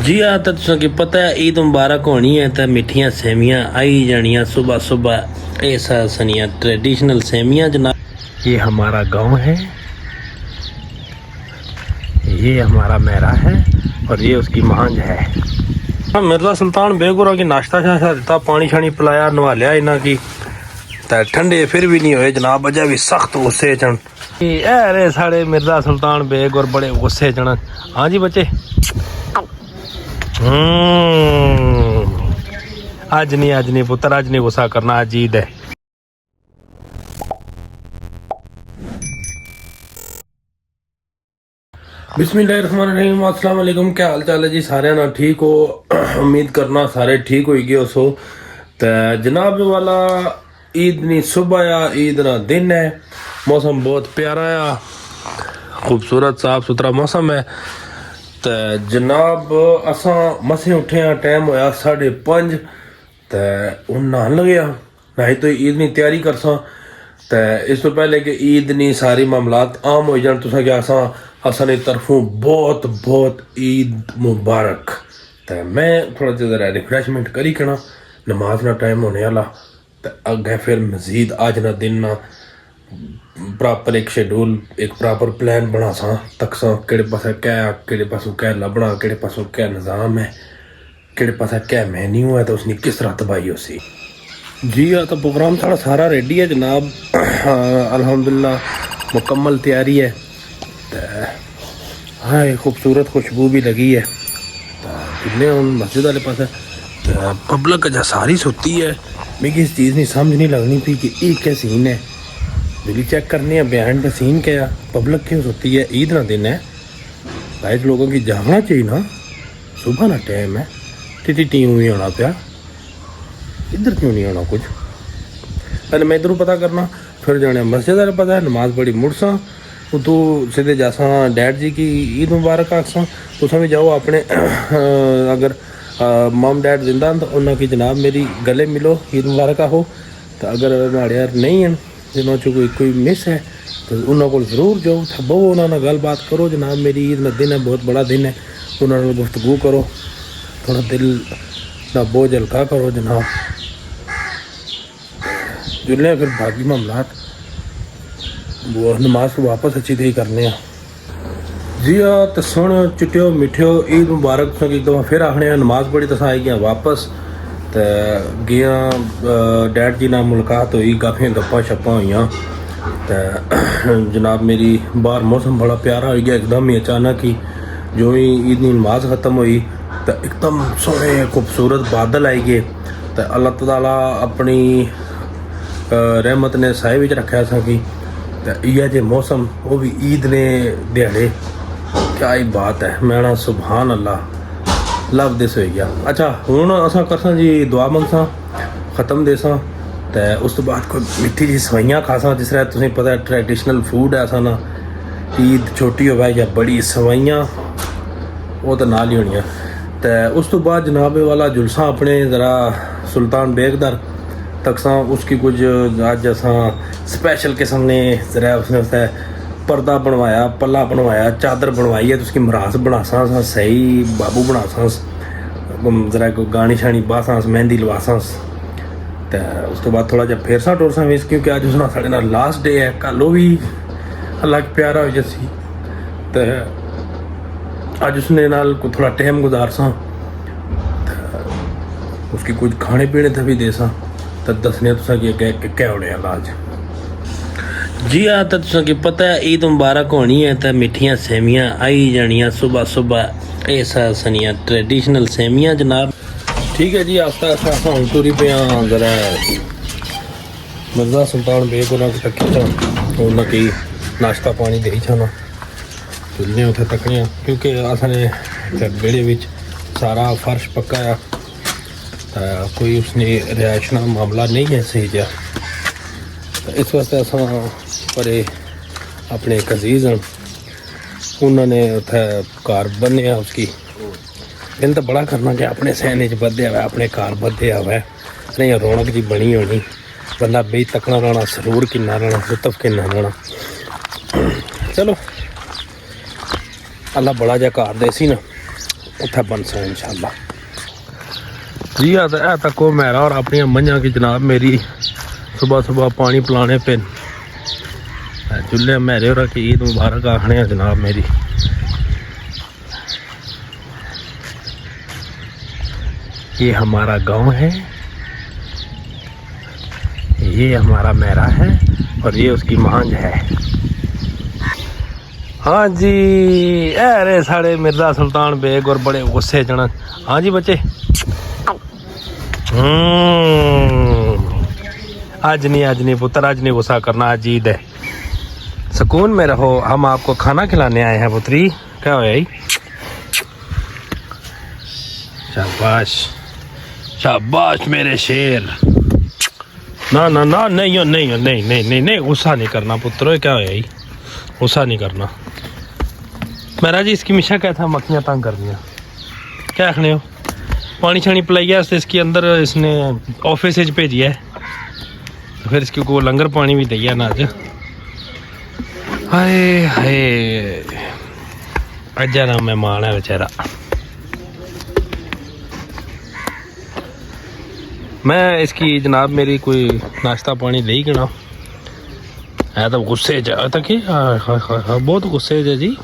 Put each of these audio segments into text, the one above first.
जी हाँ, तो तुसें पता है ईद मुबारक होनी है तो मिठियाँ सेवियाँ आई जानियाँ सुबह सुबह। ऐसा सनिया ट्रेडिशनल सेवियाँ जनाब। ये हमारा गांव है, ये हमारा मेरा है और ये उसकी मांझ है। हाँ, मिर्जा सुल्तान बेगुरा की नाश्ता शाश्ता दिता, पानी शानी पिलाया, नवा लिया इन्हों की। ठंडे फिर भी नहीं हुए जनाब, अजा भी सख्त गुस्से चन। अरे साढ़े मिर्जा सुल्तान बेगुर बड़े गुस्से चन। हाँ जी बच्चे, आज नहीं पुत्र, आज नहीं गुस्सा करना, आज ईद है। बिस्मिल्लाहिर्रहमानिर्रहीम, अस्सलाम वालेकुम। क्या हाल चाल है जी सारे ना? ठीक हो? उम्मीद करना सारे ठीक हो गए सो। तो जनाब वाला ईद नी सुबह या ईद ना दिन है। मौसम बहुत प्यारा है, खूबसूरत साफ सुथरा मौसम है। तो जनाब असा मसे उठे हैं, टाइम होया 5:30। तो हूँ नहान लगे नहाई तो ईद नी तैयारी करसा। तो इस तो पहले कि ईद नी सारी मामलात आम हो जान, तुसा क्या असा तरफों बहुत बहुत ईद मुबारक। तो मैं थोड़ा जरा रिफ्रेशमेंट करी करना, नमाज ना टाइम होने वाला। तो अगे फिर मजीद आज ना दिन ना प्रॉपर एक शेड्यूल, एक प्रॉपर प्लान बना सा तक सा केड़े पासे केड़े पासों क्या लभना, केड़े पासों क्या निज़ाम है, केड़े पासे क्या मेन्यू है, तो उसने किस तरह तबाही हो सी। जी हाँ, तो प्रोग्राम सारा सारा रेडी है जनाब। अल्हम्दुलिल्लाह मुकम्मल तैयारी है। हाँ, खूबसूरत खुशबू भी लगी है। कितने हम मस्जिद वाले पास पब्लिक जहाँ सारी सोती है। मिगी इस चीज़ नहीं समझ नहीं लगनी थी कि एक क्या सीन है। दिल्ली चेक करने हैं बिहाइंड द सीन क्या पब्लिक क्यों सोती है। ईद ना दिन है, भाई लोगों की जागना चाहिए ना। सुबह ना टाइम है, टी टीम भी आना पाया, इधर क्यों नहीं आना कुछ। पहले मैं इधरों पता करना, फिर जाने मस्जिद वाले पता है नमाज बड़ी मुड़सा तो सीधे जासा डैड जी की ईद मुबारक आखसा। तुसा भी जाओ अपने अगर मम डैड जिंदा तो उन्होंने की जनाब मेरी गले मिलो, ईद मुबारक आहो। तो अगर नाड़े यार नहीं हैं जिन्हों चो कोई मिस है तो उन्होंने को जरूर जाओ, बहु उन्होंने गल बात करो। जनाब मेरी ईद का दिन है, बहुत बड़ा दिन है, उन्होंने गुफ्तगू करो, थोड़ा दिल का बोझ हल्का करो जनाब। जुल्ले फिर बाकी मामलात वो नमाज तो वापस अच्छी तरह करने। जी हाँ, तो सुन चुटियो मिठियो ईद मुबारक तो एक दफ़ा फिर आखने नमाज पढ़ी तो आई गया वापस। तो गया डैड जी नाल मुलाकात हुई, काफ़ी गप्पा शप्पा हुई। तो जनाब मेरी बाहर मौसम बड़ा प्यारा हो गया एकदम ही अचानक ही। जो ही ईद की नमाज ख़त्म हुई तो एकदम सोहने खूबसूरत बादल आई गए। तो अल्लाह ताला अपनी रहमत ने साए विच रखा सा कि इया जे मौसम वो भी ईद ने दिहाड़े, क्या ही बात है। मैं ना सुभान अल्लाह लव दिस हो गया। अच्छा हूँ असा करसा जी दुआ मंगसा ख़त्म देसा। तो उस तो बाद कोई मिठी जी सवाइयाँ खासा, जिस तरह तुम्हें पता है ट्रेडिशनल फूड है असा ना। ईद छोटी हो या बड़ी सवाइयाँ वो तो नाल ही होनी। तो उस तो बाद जनाब वाला जुलसा अपने ज़रा सुल्तान बेगदर तकसा उसकी कुछ आज असा स्पेशल किस्म ने ज़रा उसने पर्दा बनवाया, पल्ला बनवाया, चादर बनवाई है। तो उसकी मरास बनासा सही बाबू बनासा, ज़रा गानी शानी बासांस, मेहंदी लवासांस। तो उस तो बाद थोड़ा जहा फेरसा टोरसा मिस, क्योंकि अज उसना साढ़े नाल लास्ट डे है। कल वो भी अल्लाह प्यारा हो जैसी। तो अज उसने नाल को थोड़ा टाइम गुजारसा, उसकी कुछ खाने पीने था भी देसा। तो दसने तुसा कि क्या होने वाला आज। जी हाँ, तो तुसा कि पता है ईद मुबारक होनी है तो मिठियाँ सेवियाँ आई जानियाँ सुबह सुबह। ऐसा सनिया ट्रेडिशनल सेवियाँ जनाब। ठीक है जी, आस्ता आस्ता हम टूरी पे ज़रा मिर्जा सुल्तान बेग उन्होंने तक उन्होंने नाश्ता पानी दे छाना चुल्लियाँ उत्थे तकनियाँ, क्योंकि असने बेड़े विच सारा फर्श पक्का है। कोई उसने रिहायश ना मामला नहीं है सही जा। तो इस वास्ते अस परे अपने एक अजीज़ हैं, उन्होंने उत्थे घर बने उसकी दिन तो बड़ा करना कि अपने सहने च बधे हुआ, अपने घर बधे हुआ नहीं रौनक जी बनी होनी। बंदा बेई तकना रहना, सरूर किन्ना रहना, लुत्फ किन्ना रहना। चलो अल्लाह बड़ा जा घर दे सी ना। उत्थे बनसा इंशाल्लाह। जी है तक वो मेरा और अपनी मंझा की जनाब मेरी सुबह सुबह पानी पिलाने पे चूल्हे मेरे और की ईद मुबारक आखने जनाब मेरी। ये हमारा गांव है, ये हमारा मेरा है और ये उसकी मांझ है। हाँ जी, अरे साढ़े मिर्जा सुल्तान बेग और बड़े गुस्से चढ़। हाँ जी बच्चे, आज नहीं पुत्र, आज नहीं गुस्सा करना, आज ईद है, सुकून में रहो। हम आपको खाना खिलाने आए हैं पुत्री। क्या हो यही? शाबाश शाबाश मेरे शेर। ना ना ना नहीं हो नहीं हो नहीं नहीं नहीं नहीं गुस्सा नहीं करना पुत्र। क्या हो यही? गुस्सा नहीं करना। मेरा जी इसकी मिशा क्या था, मक्खियाँ तंग कर दिया। क्या आखने हो? पानी छानी पिलाइया इसके अंदर, इसने ऑफिस भेजी है, फिर इसके को लंगर पानी भी दिया ना अज। हाय हाय अजा ना मेहमान है बेचारा। मैं इसकी जनाब मेरी कोई नाश्ता पानी ले गिना है तो गुस्से तक ही बहुत गुस्से जी,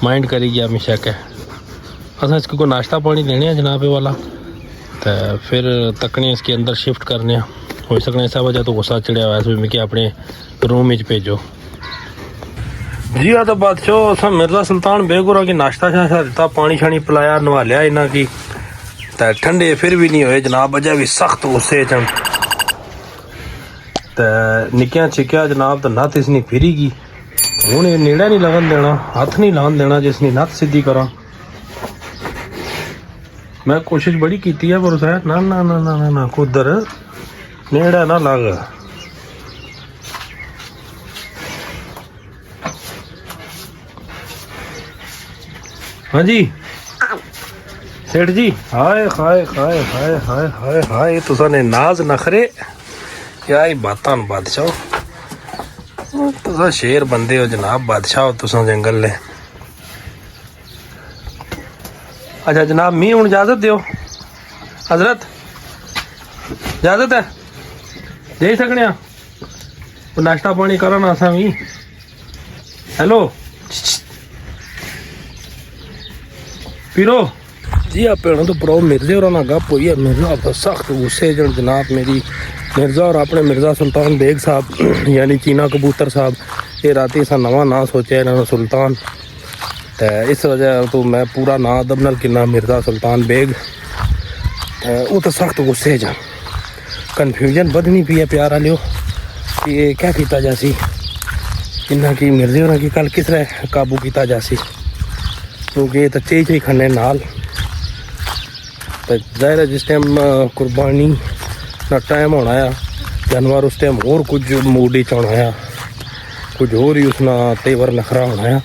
माइंड करी गया हमेशा क्या अस इसको कोई नाश्ता पानी देने जनाब वाला, तो फिर तकने इसके अंदर शिफ्ट करने हो सकने। इस वजह तो गुस्सा चढ़िया हुआ है मिगी अपने रूम में भेजो। जी हाँ, तो बादशाह सब मिर्जा सुल्तान बेगुरा की नाश्ता शाश्ता दिता, पानी शानी पिलाया, नवा लिया इन्हों की, तो ठंडे फिर भी नहीं होए जनाब, अजा भी सख्त गुस्से च। तो निक्किया छिक्या जनाब तो नत्थ इसनी फिरी गई, हूँ ये नेड़ा नहीं लगन देना, हथ नहीं लान देना जिसनी नत्थ सीधी करा। मैं कोशिश बड़ी की है पर उसे ना ना ना ना ना ना कुदर नेड़ा ना लग। हाँ जी सेठ जी, हाय हाय हाय हाय हाय हाय हाय तुसा ने नाज नखरे क्या ही बातां बादशाह, तुसा शेर बंदे हो जनाब, बादशाह हो तुसा जंगल ले। अच्छा जनाब मी हूँ इजाजत दो, हजरत इजाजत है दे सकने नाश्ता पानी करो ना असा भी। हेलो पीरो जी, आप पेड़ों तो प्रो मिर्जे और ना गप हुई है। मिर्जा तो सख्त गुस्से जन जनाब मेरी। मिर्जा और अपने मिर्जा सुल्तान बेग साहब यानी चीना कबूतर साहब, ये राती सा नवा ना सोचा इन्होंने सुल्तान, तो इस वजह तो मैं पूरा ना अदब नाल किन्ना मिर्जा सुल्तान बेग, वो तो सख्त गुस्से जा। कन्फ्यूजन बदनी पी है प्यार वाले कि ये क्या किया जासी, इन्ना की मिर्जे और की कल किस तरह काबू किया जासी, क्योंकि ये तो चेज ही खन्ने नाल। तो जाहिर है जिस टाइम कुर्बानी ना टाइम होना है जानवर, उस टाइम और कुछ मूड ही होना है, कुछ और ही उसना तेवर नखरा होना है।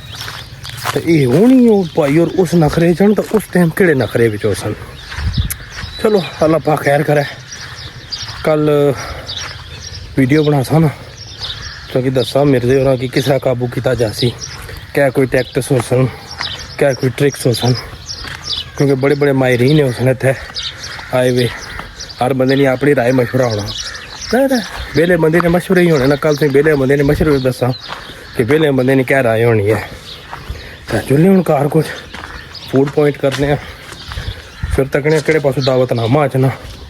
तो ये होनी हो भाई और उस नखरे चन, तो उस टाइम किड़े नखरे बिचो सन। चलो अल्लाह पाक खैर करे। कल वीडियो बना सा ना क्योंकि दसा मिर्जे और की किस तरह काबू किया जासी, क्या कोई टैक्टिस हो सन, क्या कोई ट्रिक्स हो सन, क्योंकि बड़े बड़े माहिरीन है उसने थे आए वे। हर बंदे ने अपनी राय मशवरा होना, बेले बंदे ने मशवरे ही होने ना। कल से बेले बंदे ने मशवरे दसा कि बेले बंदे ने क्या राय होनी है। तो चुने हूँ घर कुछ फूड पॉइंट करने हैं, फिर तकने कि पासों दावतनामा अचना,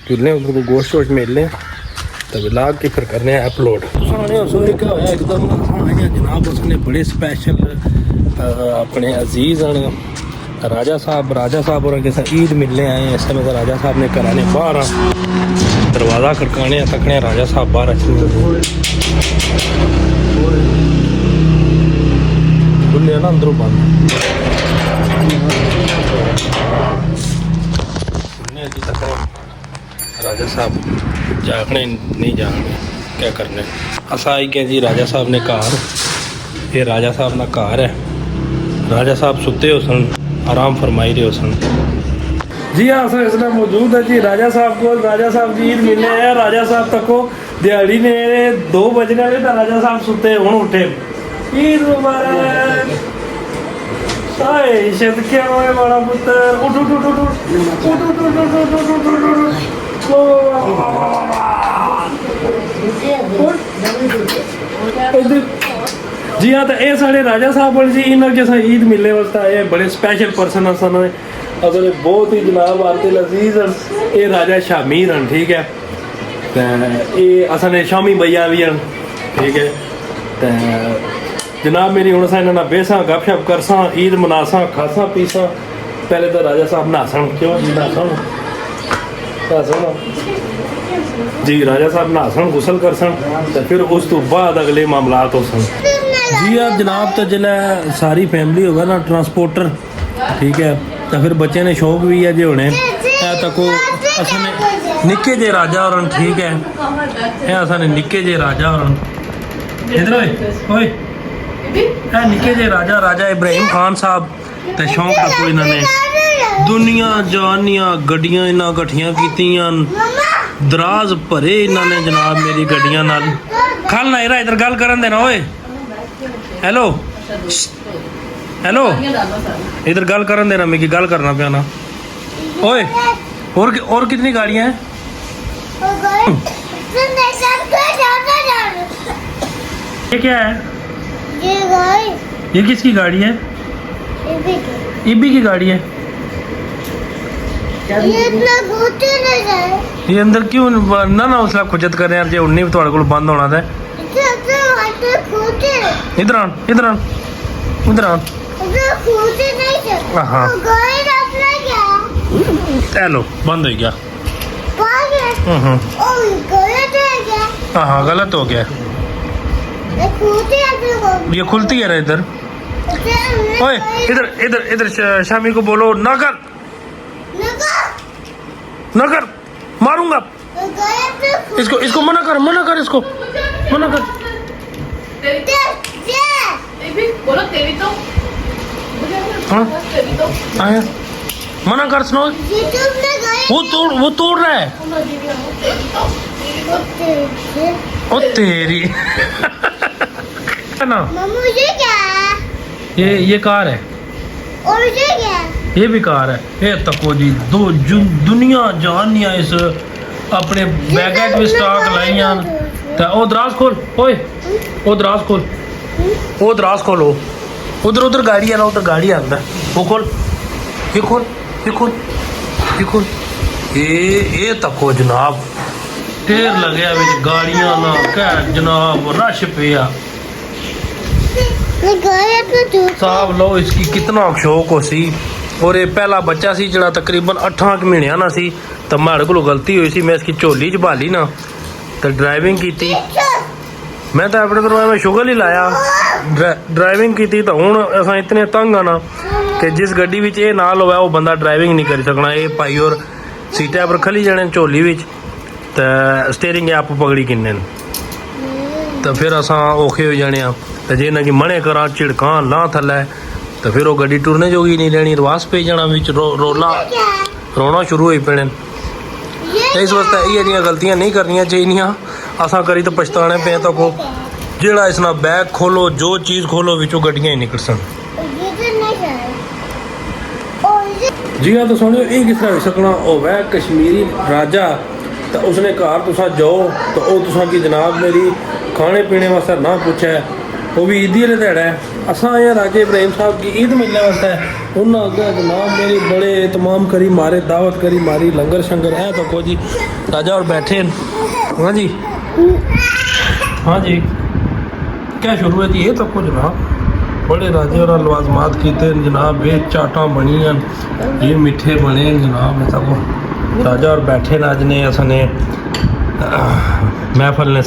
चुने उधर को गोश्त वोश्त मिल लें तो लाग के फिर करने हैं अपलोड। क्या होया एकदम जनाब, उसने बड़े स्पैशल अपने अजीज़ राजा साहब और के साथ ईद मिलने आए हैं। इस समय राजा साहब ने कराने बाहर दरवाज़ा खड़काने तकने राजा साहब बाहर खुले ना अंदरों बंद राजा साहब जागने नहीं जागने क्या करने। असा आई के जी राजा साहब ने घर, ये राजा साहब ना घर है, राजा साहब सुते हो सन, आराम फरमाई रहे हो सन। जी हाँ सर इसमें मौजूद है जी राजा साहब को। राजा साहब जी ईद मिलने आए, राजा साहब तक को दिहाड़ी ने 2 बजने वाले तो राजा साहब सुते हूँ उठे। ईद मुबारक ਹਾਏ ਸਦਕੇ ਹੋਏ ਵਾਲਾ ਪੁੱਤਰ ਉੱਠ ਉੱਠ ਉੱਠ ਉੱਠ ਉੱਠ ਉੱਠ जी हाँ तो ये साढ़े राजा साहब बोले जी इन्हों जैसा ईद मिलने वास्ते आए बड़े स्पेशल पर्सन हैं सन असल बहुत ही जनाब आते लजीज ये राजा शामीर हैं ठीक है तो ये असल शामी भैया भी हैं ठीक है तो जनाब मेरी हूँ अस इन्होंने बेसा गपशप करसा ईद मनासा खासा पीसा पहले तो राजा साहब नहासन क्यों नहासन जी राजा साहब नहासन गुसल करसन तो फिर उस तो बाद अगले मामलात हो सन जी आप जनाब तो जिला सारी फैमिली होगा ना ट्रांसपोर्टर ठीक है तो फिर बच्चे ने शौक भी है जो होने तक असने निक्के जे राजा और ठीक है असने निक्के जे राजा और इधर ओए निक्के जे राजा राजा इब्राहिम खान साहब तो शौक तक इन्होंने दुनिया जहानियां गड्डियां इन्ना कट्ठियां कीतियां दराज भरे इन्होंने जनाब मेरी गड्डियां नाल खल ना इधर गल करन देना ओए हेलो हेलो इधर गल करन देना मेरी गल करना पिया ना ओए और कितनी गाड़ियां हैं ये क्या है ये किसकी गाड़ी है ईबी की गाड़ी है ये अंदर क्यों ना उसला खुजत कर रहे हैं जे उन्नी थोड़े को बंद होना था इधर आन इधर आन इधर आन हाँ हेलो बंद हो गया हाँ गलत हो गया ये खुलती है ना इधर ओए इधर इधर इधर शामी को बोलो ना कर ना कर मारूंगा इसको मना कर इसको मना कर बोलो तेरी तो हाँ आया मना कर स्नो वो तोड़ रहा है ओ तेरी है ना मुझे क्या ये कार है और ये क्या ये भी कार है ये तको जी दो दुनिया जहानियां इस अपने बैगेट में स्टॉक लाइयां तो ओ दराज खोल ओए ओ दराज खोल वो दराज खोलो उधर उधर गाड़ी है ना उधर गाड़ी है अंदर वो खोल ये खोल ये खोल ये खोल ये तको जनाब ढेर लगे बिच गाड़ियां ना क्या जनाब रश पिया साहब लो इसकी कितना शौक हो सी और ये पहला बच्चा सी जड़ा तकरीबन 8 महीने ना सी तो माड़े को गलती हुई सी मैं इसकी झोली च भाली ना तो ड्राइविंग की मैं तो अपने तरफ में शुगर ही लाया ड्राइविंग की तो हूँ अस इतने तंग आना कि जिस गड्डी विच ये नाल होवे वो बंदा ड्राइविंग नहीं कर सकना ये पाई और सीटा पर खली जाने झोली विच तो स्टेयरिंग आप पकड़ी किन्ने तो फिर असा औखे हो जाने तो जे ना कि मने करा झिड़का ला थल्ले तो फिर वो गड्डी टुरने जोगी नहीं रहनी रवास पे जाना बिच रोना शुरू हो पैने इस वास्ते ये गलतियां नहीं करनियां चाहिए असा करी तो पछताने पे तो को जेड़ा इसना बैग खोलो जो चीज़ खोलो विचों गड्डियां ही निकल सन जी हाँ तो सुनियो ये किस तरह हो सकना होवे कश्मीरी राजा तो उसने घर तुसा जाओ तो वो तुसा की जनाब मेरी खाने पीने वास्ते ना पूछे वो भी ईदी वाले ध्याड़ा है असा आए राजे इब्राहिम साहब की ईद मिलने वास्ते उन्हें अगर जनाब मेरी बड़े तमाम करी मारे दावत करी मारी लंगर शंगर है तो को जी राजा और बैठे हाँ जी हाँ जी क्या शुरू है ये तो कुछ जनाब बड़े राजे और लवाजमात किते जनाब ये चाटा बनी ये मिठे बने जनाब तक राजा और बैठे ना अजने असने महफल ने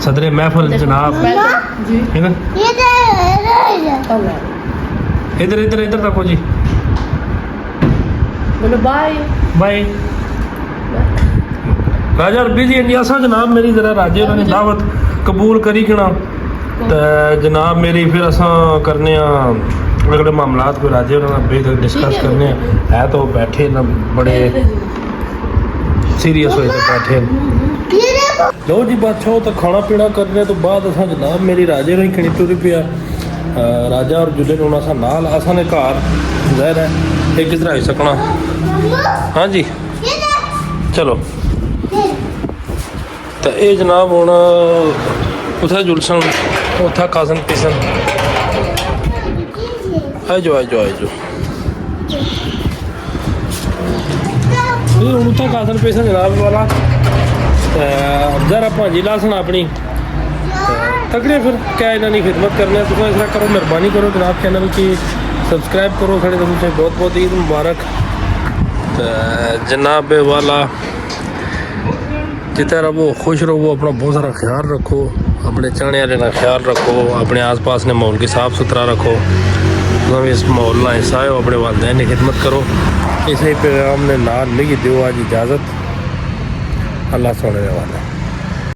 सदरे महफल जनाब है ना इधर इधर इधर रखो जी बोलो बाय बाय राजा और बिजी हैं जी असा जनाब मेरी जरा राजे उन्होंने दावत कबूल करी कि ना तो जनाब मेरी फिर असा करने अगले मामलात को राजे उन्होंने बेहतर डिस्कस करने है तो बैठे ना बड़े सीरियस होए तो बैठे लो जी बादशाह तो खाना पीना करने तो बाद असा जनाब मेरी राजे ने खड़ी टुरी पिया राजा और जुले ने असा नाल असा ने घर ज़ाहिर है एक किधर आई सकना। हाँ जी ये देख चलो तो ये जनाब हूँ उत्थे जुलसन उत्थे खासन पीसन आई जाओ ये हूँ उत्थे खासन पीसन जनाब वाला जरा भाजी लासन अपनी तगड़े फिर क्या इन्होंने खिदमत करने तो इस तरह करो मेहरबानी करो जनाब चैनल की सब्सक्राइब करो खड़े तुमसे बहुत बहुत ईद मुबारक जनाब वाला जितना रहो खुश रहो अपना बहुत सारा ख्याल रखो अपने चाहने वाले का ख्याल रखो अपने आस पास ने माहौल की साफ़ सुथरा रखो तुम इस माहौल का हिस्सा हो अपने वालदैन की खिदमत करो इसी पैगाम ने नाल नहीं दो आज इजाज़त अल्लाह सोने वाला